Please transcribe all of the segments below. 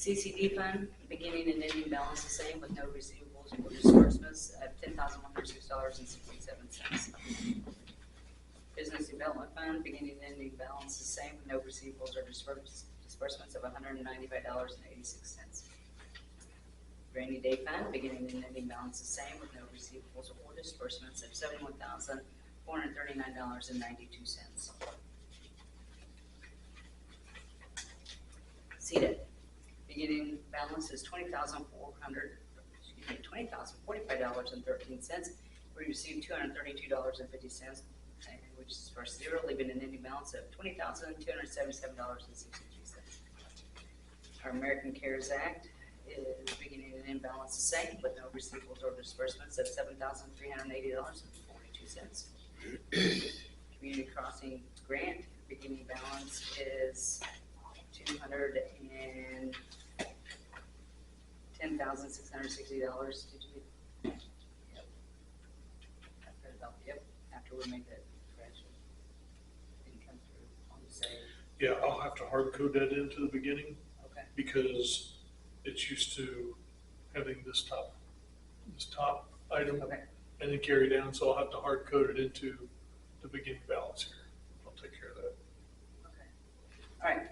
CCD fund, beginning and ending balance the same with no receivables or disbursements of $10,106.67. Business development fund, beginning and ending balance the same with no receivables or disbursements of $195.86. Rainy day fund, beginning and ending balance the same with no receivables or disbursements of $71,439.92. CEDA, beginning balance is $20,045.13. We received $232.50, which is for zero, leaving an ending balance of $20,277.63. Our American CARES Act is beginning and ending balance the same, with no receivables or disbursements of $7,380.42. Community Crossing Grant, beginning balance is $210,660. Did you? Yep. Yep. After we made that correction, didn't come through. I'll just say. Yeah, I'll have to hard code that into the beginning. Okay. Because it's used to having this top item, Okay. and then carry down. So I'll have to hard code it into the beginning balance here. I'll take care of that. Okay. All right.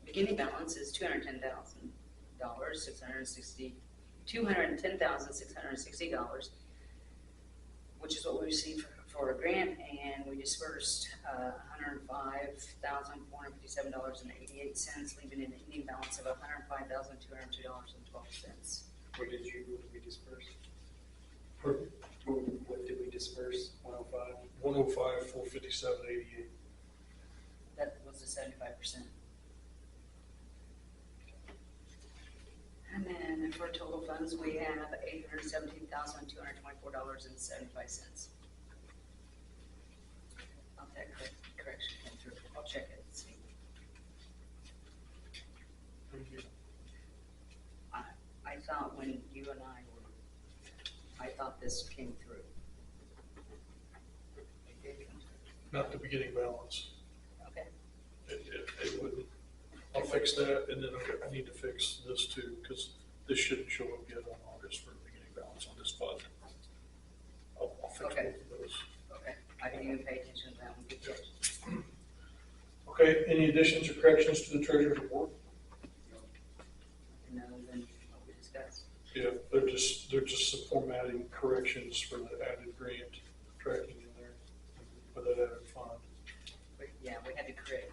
Beginning balance is $210,660, which is what we received for a grant, and we dispersed $105,457.88, leaving an ending balance of $105,202.12. What did we disperse? Pardon? What did we disperse? 105? 105, 457.88. That was the 75%. And then for total funds, we have $817,224.75. I'll take correction came through. I'll check it and see. I thought when you and I thought this came through. It did come through. Not the beginning balance. Okay. It wouldn't. I'll fix that, and then I need to fix this too, because this shouldn't show up yet on August for the beginning balance on this fund. I'll fix both Okay. of those. Okay. I didn't even pay attention to that one. Good catch. Okay, any additions or corrections to the treasurer's report? No, then what we discussed. Yeah, they're just some formatting corrections for the added grant tracking in there, for that added fund. But yeah, we had to create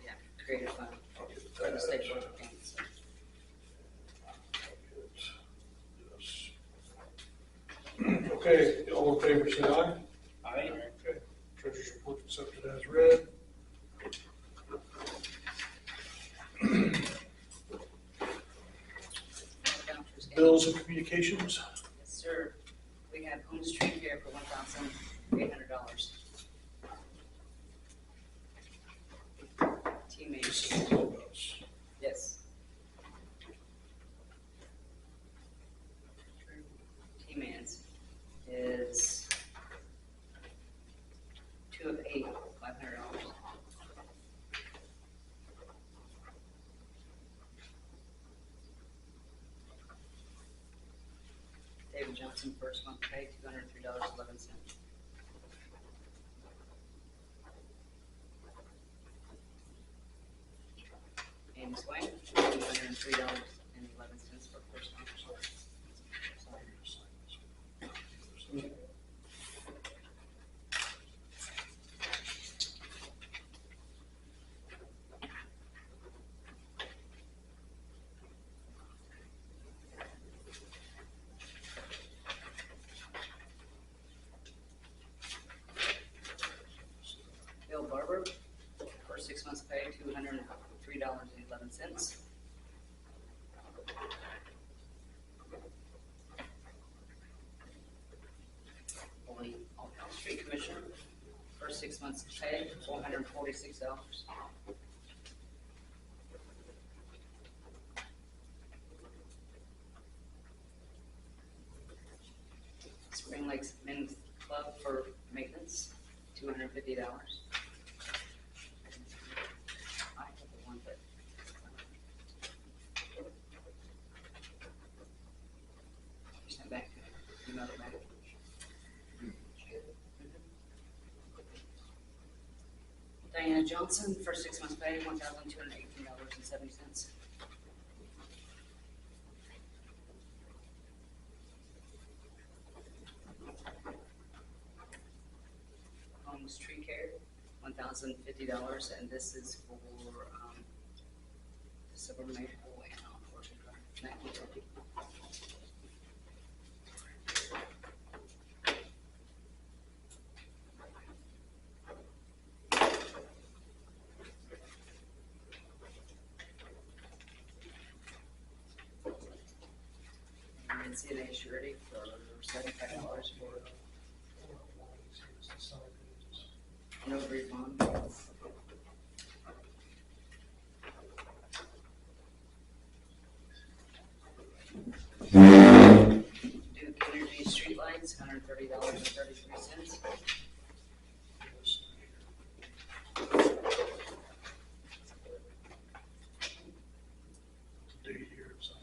a fund I'll get for the that. state board of accounts. Okay, all in favor, say aye. Aye. Okay, treasurer's report accepted as read. Bills and communications. Yes, sir. We have home street care for $1,800. Teammates, yes. T-Mans is 2 of 8, $500. David Johnson, first month pay, $203.11. Amy Swain, $203.11 for first month. Bill Barber, for 6 months pay, $203.11. Street Commissioner, for 6 months pay, $446. Spring Lakes Men's Club for maintenance, $250. I have the one, but Johnson for 6 months pay, $1,218.70. Holmes Tree Care, $1,050, and this is for, Silver Maple and Orchard Drive. And CNA surety for $75 for no refund. Duke Energy streetlights, $130.33. Do here, so.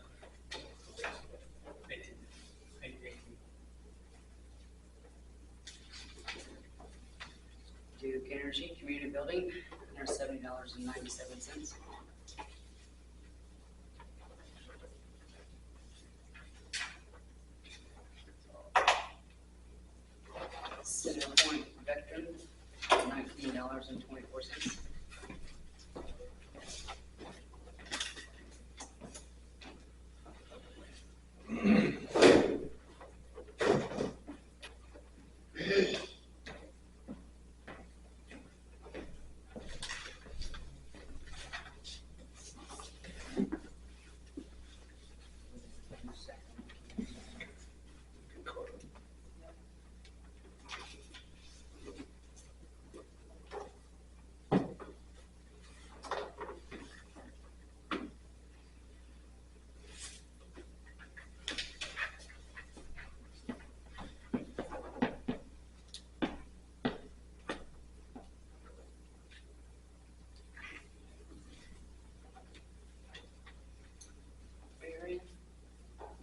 Duke Energy Community Building, $170.97. Center Point Veteran, $19.24.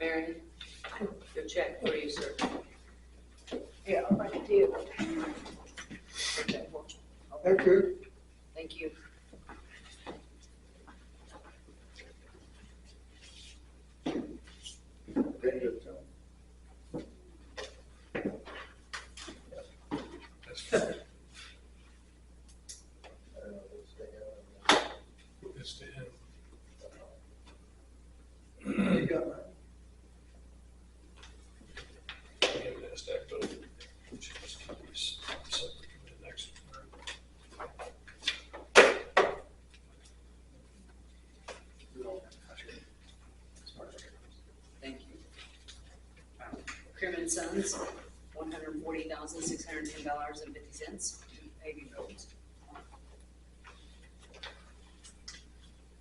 Marion, your check for you, sir. Yeah, I'll write it to you. Thank you. Thank you. That's fine. It's to him. You got mine. Yeah, that's that, but she must keep these separate from the next one. Thank you. Crimmins Sons, $140,610.50, paving roads.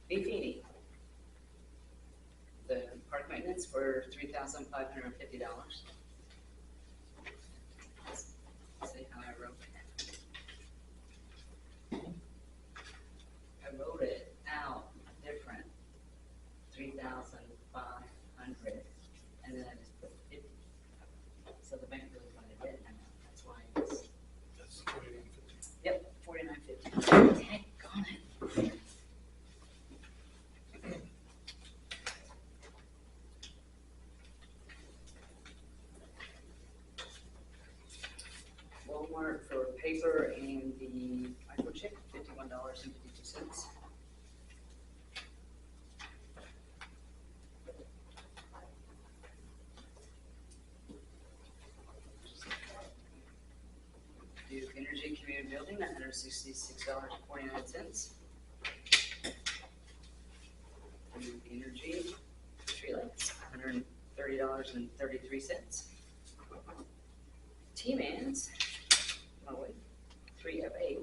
Buffini, the park maintenance for $3,550. See how I wrote that? I wrote it out different, 3,500, and then I just put 50. So the bank really wanted it, and that's why it's, That's 4950. yep, $49.50. Daggone it. Walmart for paper and the microchip, $51.52. Duke Energy Community Building, $166.49. Duke Energy streetlights, $130.33. T-Mans, oh wait, 3 of 8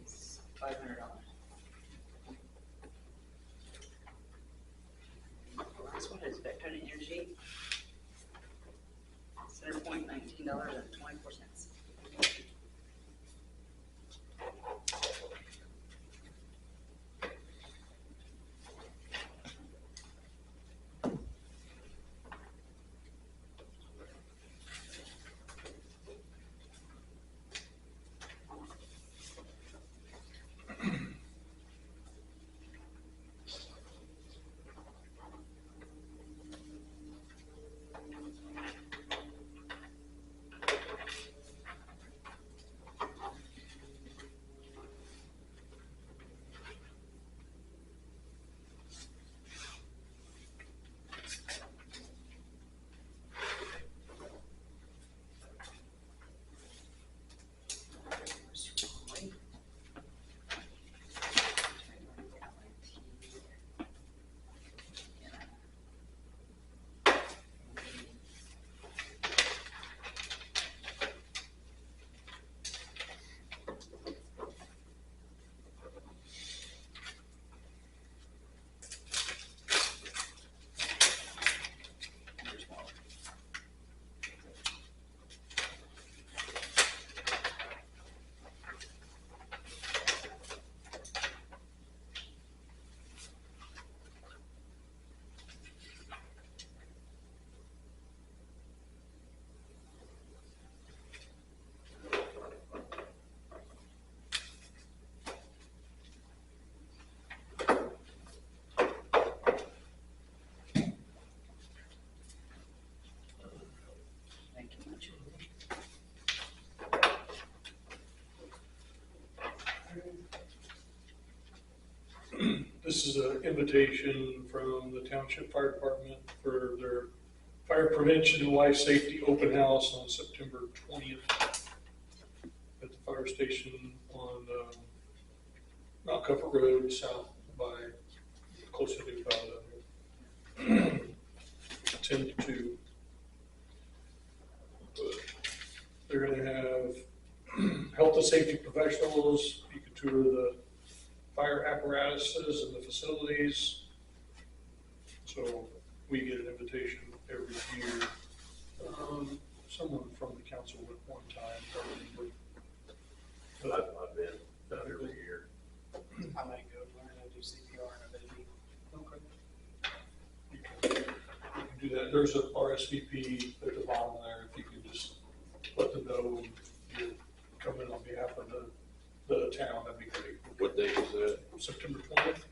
is $500. The last one is Veteran Energy, Center Point, $19.24. This is an invitation from the Township Fire Department for their Fire Prevention and Life Safety Open House on September 20th at the fire station on Mount Comfort Road, south by, close to New Powder, 10 to 2. They're going to have health and safety professionals. You can tour the fire apparatuses and the facilities. So we get an invitation every year. Someone from the council went one time, probably. I've been every year. I might go learn how to do CPR in a baby. Okay. You can do that. There's a RSVP at the bottom there. If you can just let them know you're coming on behalf of the town, that'd be great. What day is that? September 20th.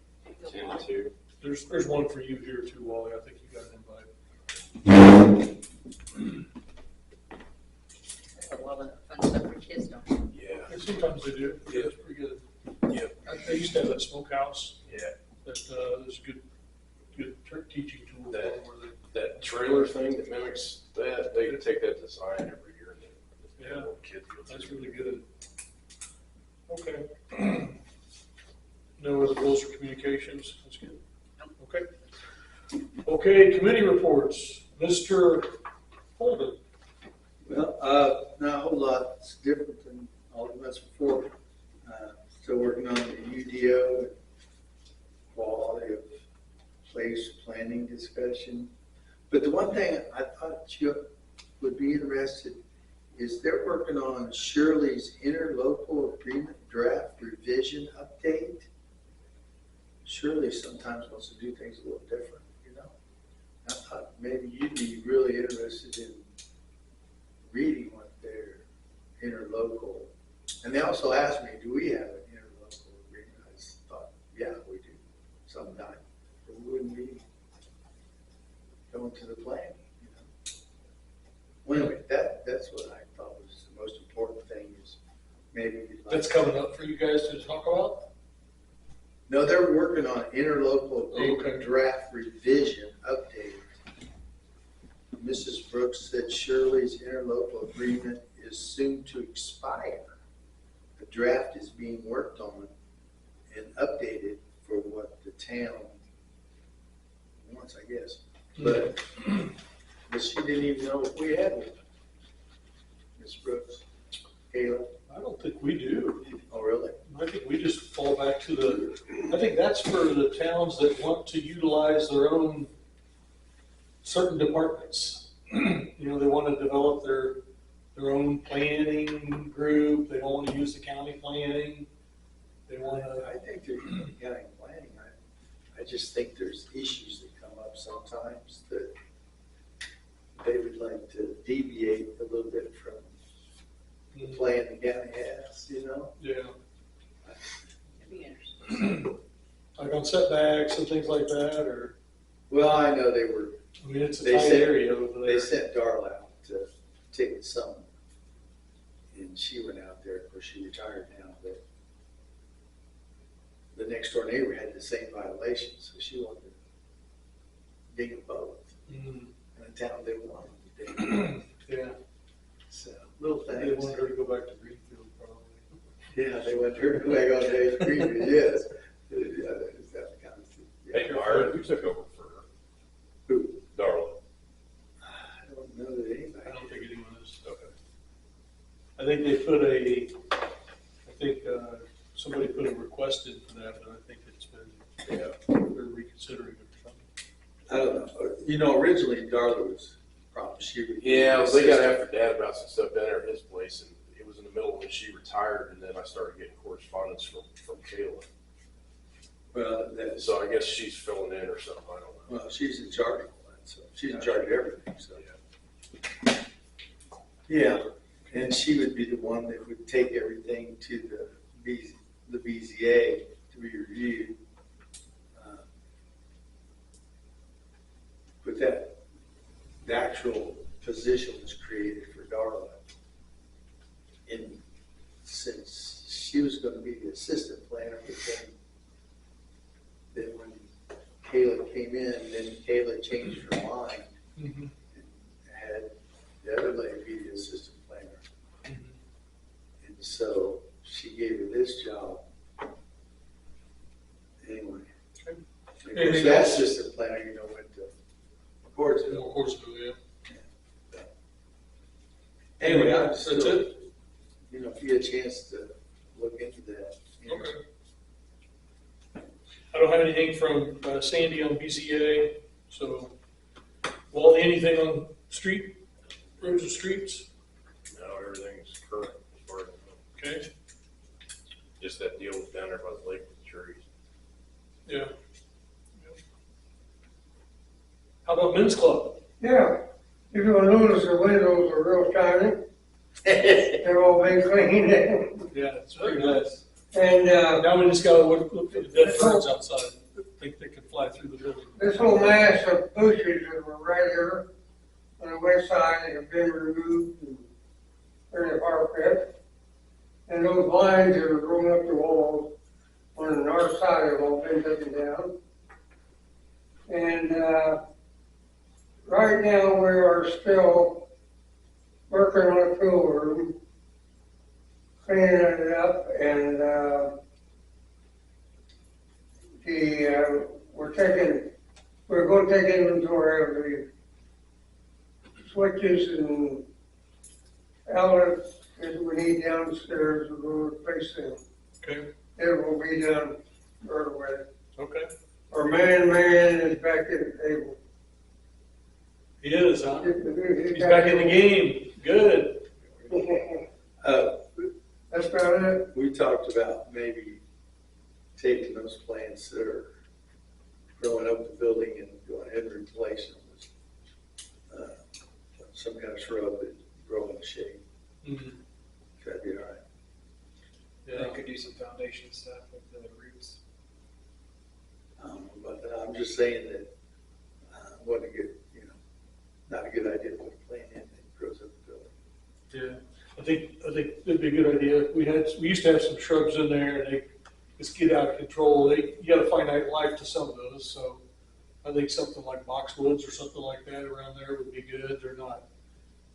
10 to 2? There's one for you here too, Wally. I think you got an invite. That's a lot of fun stuff for kids, don't you? Yeah. And sometimes they do. Yeah. It's pretty good. Yeah. I used to have that smokehouse Yeah. that is a good teaching tool. for That- them where they- That trailer thing that mimics that, they take that to Zion every year. And Yeah. little kids go That's through. really good. Okay. No other bills or communications? That's good. Okay. Okay, committee reports. Mr. Holden. Well, not a whole lot. It's different than all the months before. Still working on the UDO, and quality of place planning discussion. But the one thing I thought you would be interested is they're working on Shirley's interlocal agreement draft revision update. Shirley sometimes wants to do things a little different, you know? I thought maybe you'd be really interested in reading what their interlocal, and they also asked me, do we have an interlocal agreement? I just thought, yeah, we do, sometime, but we wouldn't be going to the planning, you know? Well, anyway, that's what I thought was the most important thing is maybe you'd like. That's coming up for you guys to talk about? No, they're working on interlocal agreement Okay. draft revision update. Mrs. Brooks said Shirley's interlocal agreement is soon to expire. The draft is being worked on and updated for what the town wants, I guess. But she didn't even know if we had one. Ms. Brooks, Kayla, I don't think we do. oh, really? I think we just fall back to I think that's for the towns that want to utilize their own certain departments. You know, they want to develop their own planning group. They don't want to use the county planning. They want to, I think there's county planning. I just think there's issues that come up sometimes that they would like to deviate a little bit from the plan the county has, you know? yeah, It'd be interesting. like on setbacks and things like that, or, Well, I know they were, I mean, it's a They tight said- area over they there. sent Darla out to take some, and she went out there, of course, she retired now, but the next door neighbor had the same violation, so she wanted to dig them both. Mm, And the town didn't want them to dig them. yeah, So, little they things. want her to go back to Greenfield probably. Yeah, they went to back on Dave's Green, yes. Yeah, that's that kind of thing. Hey, Myron, who took over for her? Who? Darla. I don't know that anybody. I don't think anyone is. Okay. I think they put somebody put a request in for that, but I think it's been, they're reconsidering it or something. I don't know. You know, originally Darla was promised she would. Yeah, they got after Dad about some stuff down there at his place, and it was in the middle when she retired, and then I started getting correspondence from Kayla. Well, that's, So I guess she's filling in or something, I don't know. well, she's in charge of all that, so she's in charge of everything, so. Yeah. Yeah, and she would be the one that would take everything to the BZA to be reviewed. But the actual position was created for Darla. And since she was gonna be the assistant planner, but then Kayla came in, and then Kayla changed her mind, Mhm. had the other lady be the assistant planner. Mhm. And so she gave her this job. Anyway. Okay. And of course, Anything that else? assistant planner, went to Courtsville. More Horseville, yeah. Anyway, I'm That's still, it? if you get a chance to look into that. Okay. I don't have anything from Sandy on BZA, so, well, anything on street, roads and streets? No, everything's current as far as I know. Okay, Just that deal was down there by the lake with the trees. yeah. How about men's club? Yeah, you're gonna notice the windows are real shiny, they're all been cleaned. Yeah, it's pretty nice. And, Now we just gotta look for the dead birds outside, think they can fly through the building. this whole mass of bushes that were right here on the west side that have been removed and they're in the park pit. And those lines that are growing up the walls on the north side have all been taken down. And, right now we are still working on a pool room, cleaning it up, and, we're gonna take inventory of the switches and outlets that we need downstairs, we're gonna replace them. Okay, It will be done right away. okay. Our man is back at the table. He is, huh? He's back in the game, good. That's about it. We talked about maybe taking those plants that are growing up the building and going ahead and replacing them with some kind of shrub that grow in the shade. Mhm. That'd be all right. They Yeah, could do some foundation stuff with the roots. But I'm just saying that wasn't a good, not a good idea to put a plant in that grows up the building. yeah. I think it'd be a good idea. We used to have some shrubs in there and they just get out of control. You got a finite life to some of those, so I think something like boxwoods or something like that around there would be good. They're not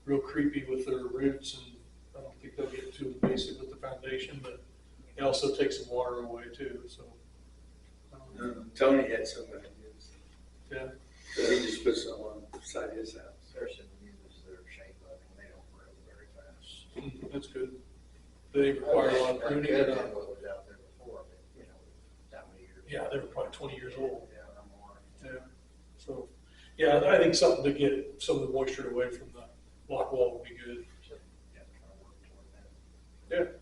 real creepy with their roots, and I don't think they'll get too invasive with the foundation, but they also take some water away too, so. Tony had some ideas. Yeah. So he just put some on the side of his house. There's some units that are shaped up and they don't grow very fast. That's good. They require a lot of pruning. Better than what was out there before, but, that many years. Yeah, they were probably 20 years old. Yeah, or more. Yeah, so, yeah, I think something to get some of the moisture away from the block wall would be good. So, yeah, try to work toward that.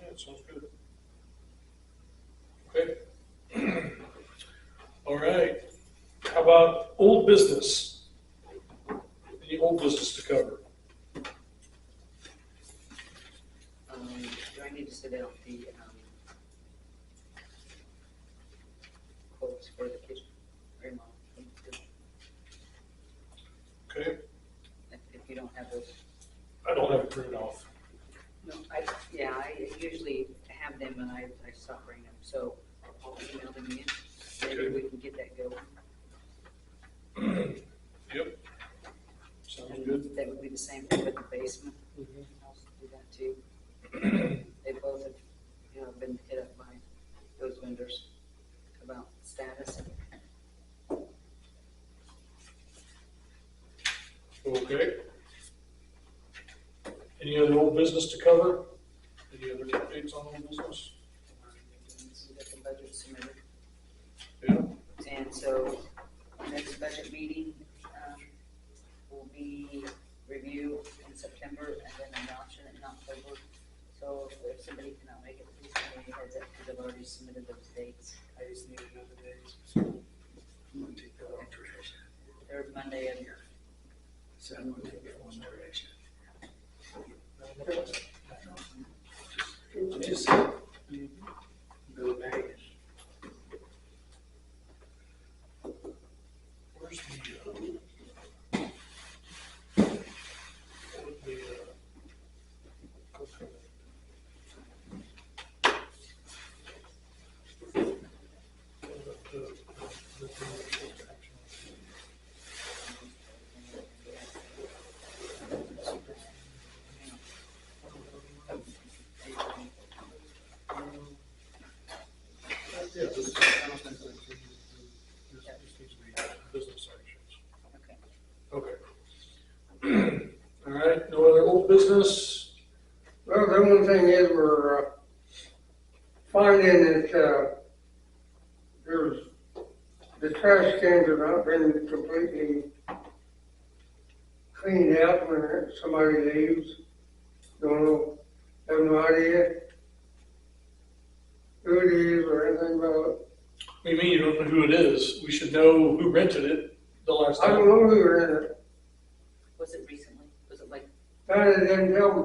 Yeah, it sounds good. Okay. All right. How about old business? Any old business to cover? Do I need to sit out the, quotes for the kitchen remodel? Okay, If you don't have those. I don't have it printed off. No, I usually have them and I stop bringing them, so I'll email them in. Maybe Okay. we can get that going. Yep. Sounds And good. that would be the same thing with the basement. Mhm. I'll do that too. They both have, been hit up by those vendors about status. Okay. Any other old business to cover? Any other updates on old business? So that the budget submitted. Yeah. And so, next budget meeting, will be review in September and then adoption in October. So if somebody cannot make it, please give me a heads up, because I've already submitted those dates. I just need another days. I'm gonna take that one trash. Third Monday of So I'm gonna take that one trash. Just no baggage. Where's the, coconut? The old business? Well, the only thing is we're finding that there's, the trash cans have not been completely cleaned out when somebody leaves. Don't know, have no idea who it is or anything about it. What do you mean you don't know who it is? We should know who rented it the last I don't time. know who ran it. Was it recently? Was it like, Dinah didn't tell me.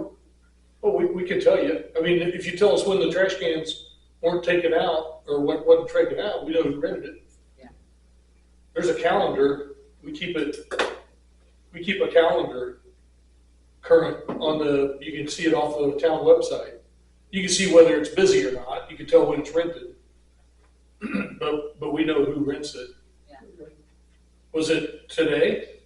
Well, we can tell you. I mean, if you tell us when the trash cans weren't taken out or wasn't taken out, we know who rented it. Yeah. There's a calendar. We keep a calendar current on the, you can see it off the town website. You can see whether it's busy or not. You can tell when it's rented. But we know who rents it. Yeah. Was it today?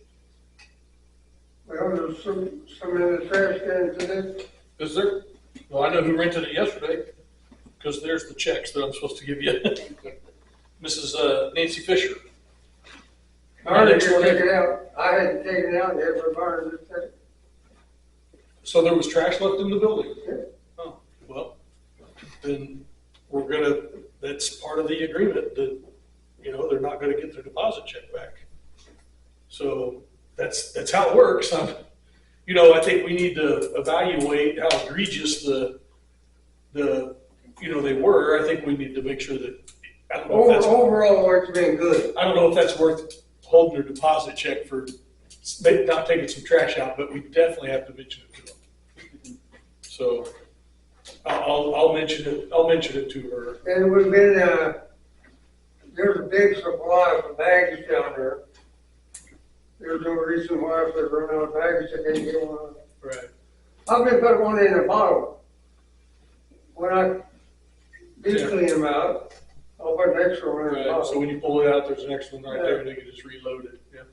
Well, there's some in the trash cans today. Is there? Well, I know who rented it yesterday, because there's the checks that I'm supposed to give you. Mrs. Nancy Fisher. I already just took it out. I hadn't taken it out yet, but Barnes just said, So there was trash left in the building? Yeah. Oh, well, then that's part of the agreement that, they're not gonna get their deposit check back. So that's how it works. I think we need to evaluate how egregious they were. I think we need to make sure that, I don't know if that's, overall, it's been good. I don't know if that's worth holding their deposit check for maybe not taking some trash out, but we definitely have to mention it to them. So I'll mention it to her. And we've been, there's a big supply of bags down there. There's no reason why if they run out of bags, they can't get one. Right. I've been putting one in a bottle. When I do Yeah. clean them out, I'll put an extra one in a Right. So bottle. when you pull it out, there's an extra one right there, and they can just reload it. Yeah.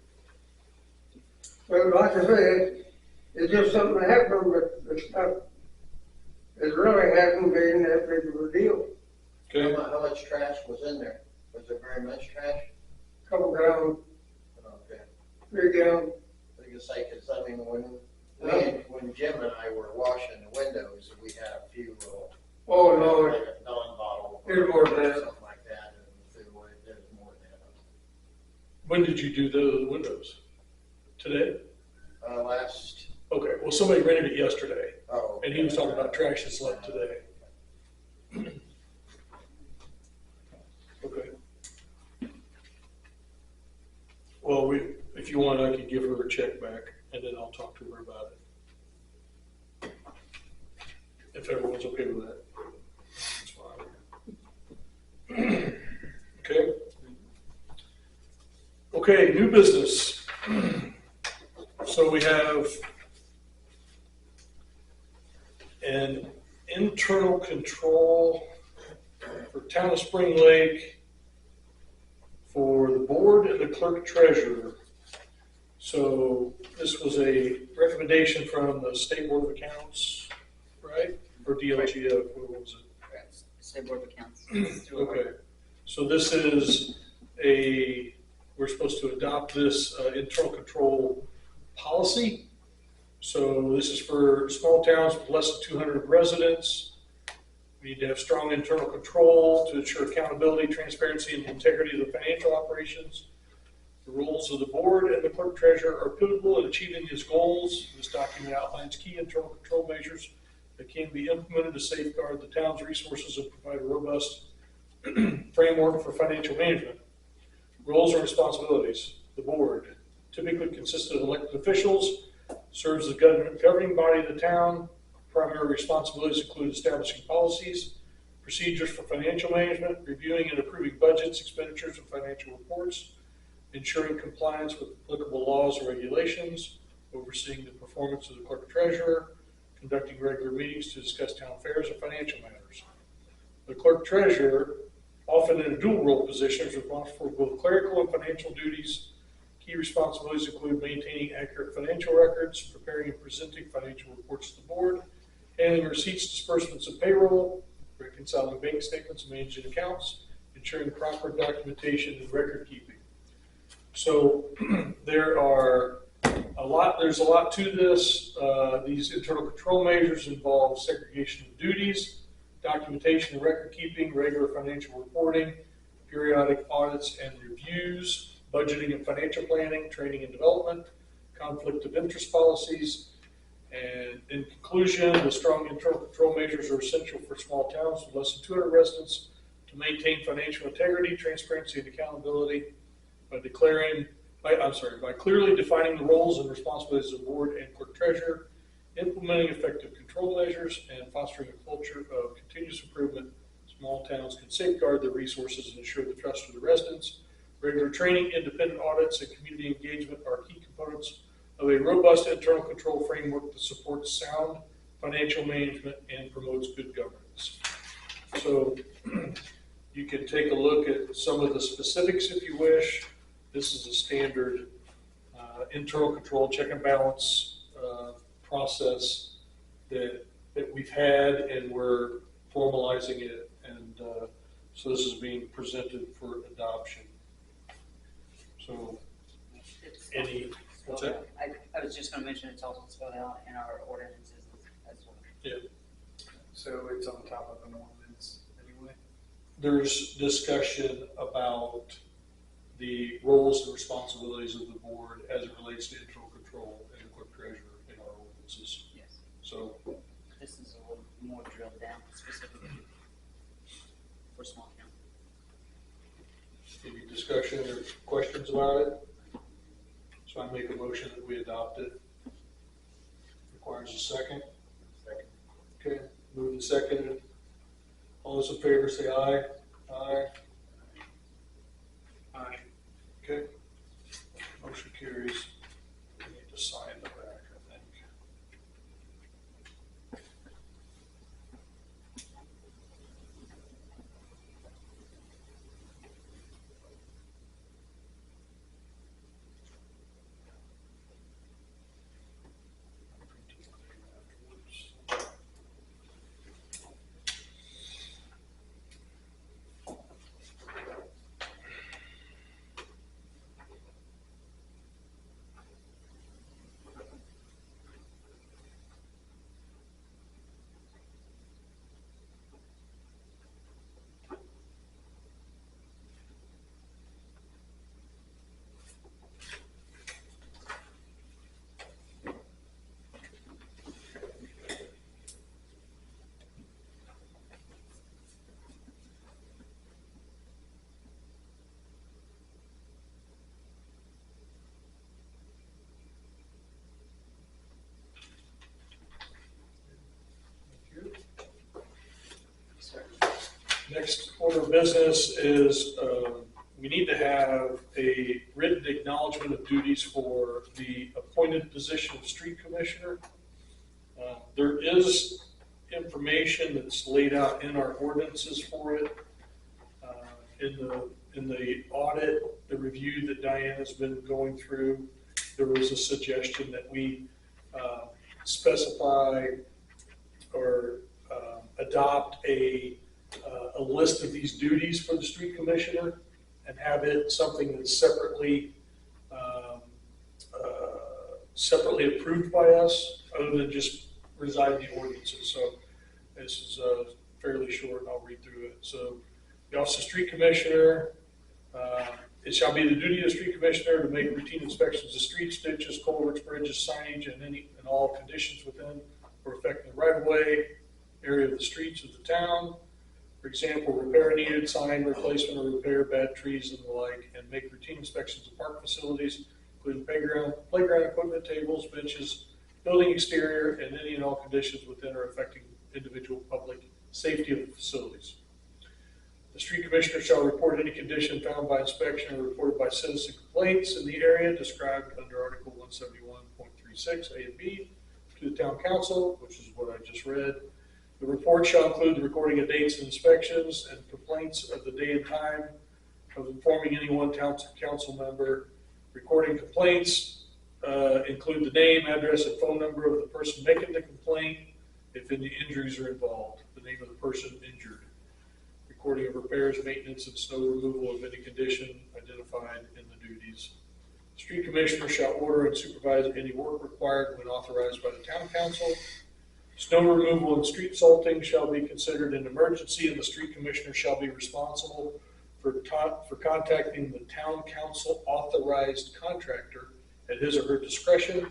But like I say, it's just something that happened, but it's not, it really hasn't been that big of a deal. Okay. How much trash was in there? Was there very much trash? Couple down, Okay. 3 down. I can say, because I mean, when Jim and I were washing the windows, we had a few little. Oh, Lord. Like a Dawn bottle. There's more than that. Something like that, and threw away, there's more than that. When did you do the windows? Today? Last, Okay. Well, somebody rented it yesterday, oh. and he was talking about trash that's left today. Okay. Well, if you want, I could give her a check back, and then I'll talk to her about it. If everyone's okay with that. That's fine. Okay. Okay, new business. So we have an internal control for Town of Spring Lake for the board and the clerk treasurer. So this was a recommendation from the State Board of Accounts, right? Or DLGF, what was it? State Board of Accounts? Okay, so this is we're supposed to adopt this internal control policy. So this is for small towns with less than 200 residents. We need to have strong internal control to ensure accountability, transparency, and integrity of the financial operations. The roles of the board and the clerk treasurer are pivotal in achieving these goals. This document outlines key internal control measures that can be implemented to safeguard the town's resources and provide a robust framework for financial management. Roles and responsibilities. The board typically consists of elected officials, serves as the governing body of the town. Primary responsibilities include establishing policies, procedures for financial management, reviewing and approving budgets, expenditures, and financial reports, ensuring compliance with applicable laws and regulations, overseeing the performance of the clerk treasurer, conducting regular meetings to discuss town affairs and financial matters. The clerk treasurer, often in a dual role position, is responsible for both clerical and financial duties. Key responsibilities include maintaining accurate financial records, preparing and presenting financial reports to the board, handling receipts, disbursements, and payroll, reconciling bank statements and managing accounts, ensuring proper documentation and record keeping. So there are There's a lot to this. These internal control measures involve segregation of duties, documentation and record keeping, regular financial reporting, periodic audits and reviews, budgeting and financial planning, training and development, conflict of interest policies. And in conclusion, the strong internal control measures are essential for small towns with less than 200 residents to maintain financial integrity, transparency, and accountability by clearly defining the roles and responsibilities of the board and clerk treasurer, implementing effective control measures, and fostering a culture of continuous improvement. Small towns can safeguard their resources and ensure the trust of the residents. Regular training, independent audits, and community engagement are key components of a robust internal control framework that supports sound financial management and promotes good governance. So you can take a look at some of the specifics if you wish. This is a standard internal control check and balance process that we've had, and we're formalizing it. And so this is being presented for adoption. So what's that? I was just gonna mention it's also spelled out in our ordinances as well. Yeah. So it's on top of an ordinance anyway? There's discussion about the roles and responsibilities of the board as it relates to internal control and the clerk treasurer in our ordinances. Yes. So This is a little more drilled down specifically for small town. any discussion or questions about it? So I make a motion that we adopt it. Requires a second. Second. Okay, moved and seconded. All those in favor say aye. Aye. Aye. Okay. Motion carries. We need to sign the back, I think. Next order of business is we need to have a written acknowledgement of duties for the appointed position of street commissioner. There is information that's laid out in our ordinances for it. In the audit, the review that Diane has been going through, there was a suggestion that we specify or adopt a list of these duties for the street commissioner and have it something that's separately approved by us, other than just reside in the ordinances. So this is fairly short, and I'll read through it. So the office of street commissioner, it shall be the duty of the street commissioner to make routine inspections of streets, ditches, culverts, bridges, signage, and all conditions within or affecting the right of way area of the streets of the town. For example, repair needed, sign replacement or repair, bad trees and the like, and make routine inspections of park facilities, including playground equipment, tables, benches, building exterior, and any and all conditions within or affecting individual public safety of the facilities. The street commissioner shall report any condition found by inspection or reported by citizen complaints in the area described under Article 171.36 A and B to the town council, which is what I just read. The report shall include the recording of dates and inspections and complaints of the day and time of informing any one town council member. Recording complaints include the name, address, and phone number of the person making the complaint if any injuries are involved, the name of the person injured. Recording of repairs, maintenance, and snow removal of any condition identified in the duties. Street commissioner shall order and supervise any work required when authorized by the town council. Snow removal and street salting shall be considered an emergency, and the street commissioner shall be responsible for contacting the town council authorized contractor at his or her discretion.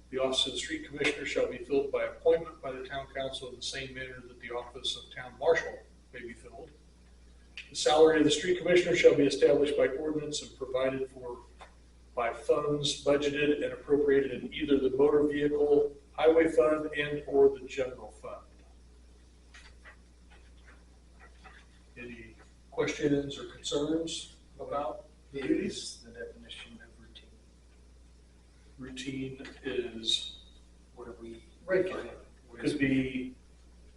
The office of the street commissioner shall be filled by appointment by the town council in the same manner that the office of town marshal may be filled. The salary of the street commissioner shall be established by ordinance and provided for by funds budgeted and appropriated in either the motor vehicle highway fund and or the general fund. Any questions or concerns about It duties? is the definition of routine. Routine is, What are we? Regular. What is-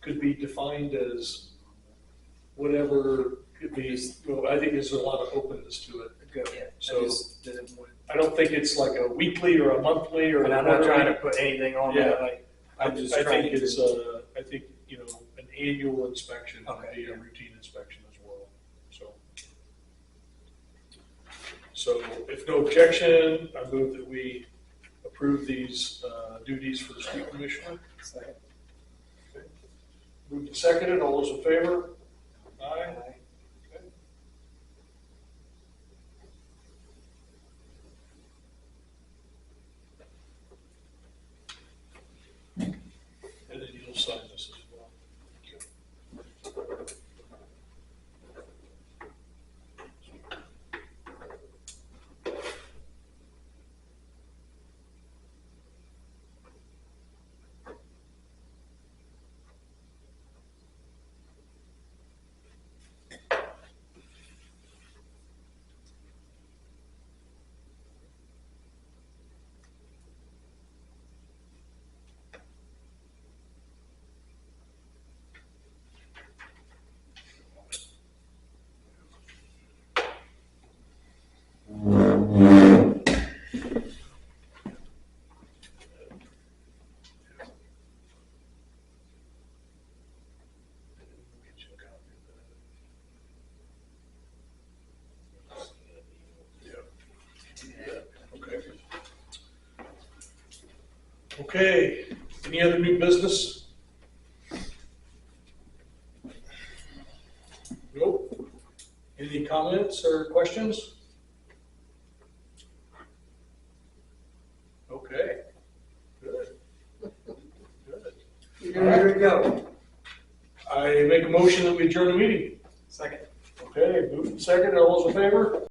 could be defined as whatever, could be, well, I think there's a lot of openness to it. Good. Yeah. So- I just didn't want, I don't think it's like a weekly or a monthly or. and I'm not trying to put anything on that, Yeah. like, I I'm just I trying think to. it's, I think, an annual inspection would Okay, be a yeah. routine inspection as well, so. So if no objection, I move that we approve these, duties for the street commissioner. Second. Moved and seconded, all those in favor? Aye. Aye. And then you'll sign this as well. Okay, any other new business? Nope. Any comments or questions? Okay. Good. Good. There you go. I make a motion that we adjourn the meeting. Second. Okay, moved and seconded, all those in favor?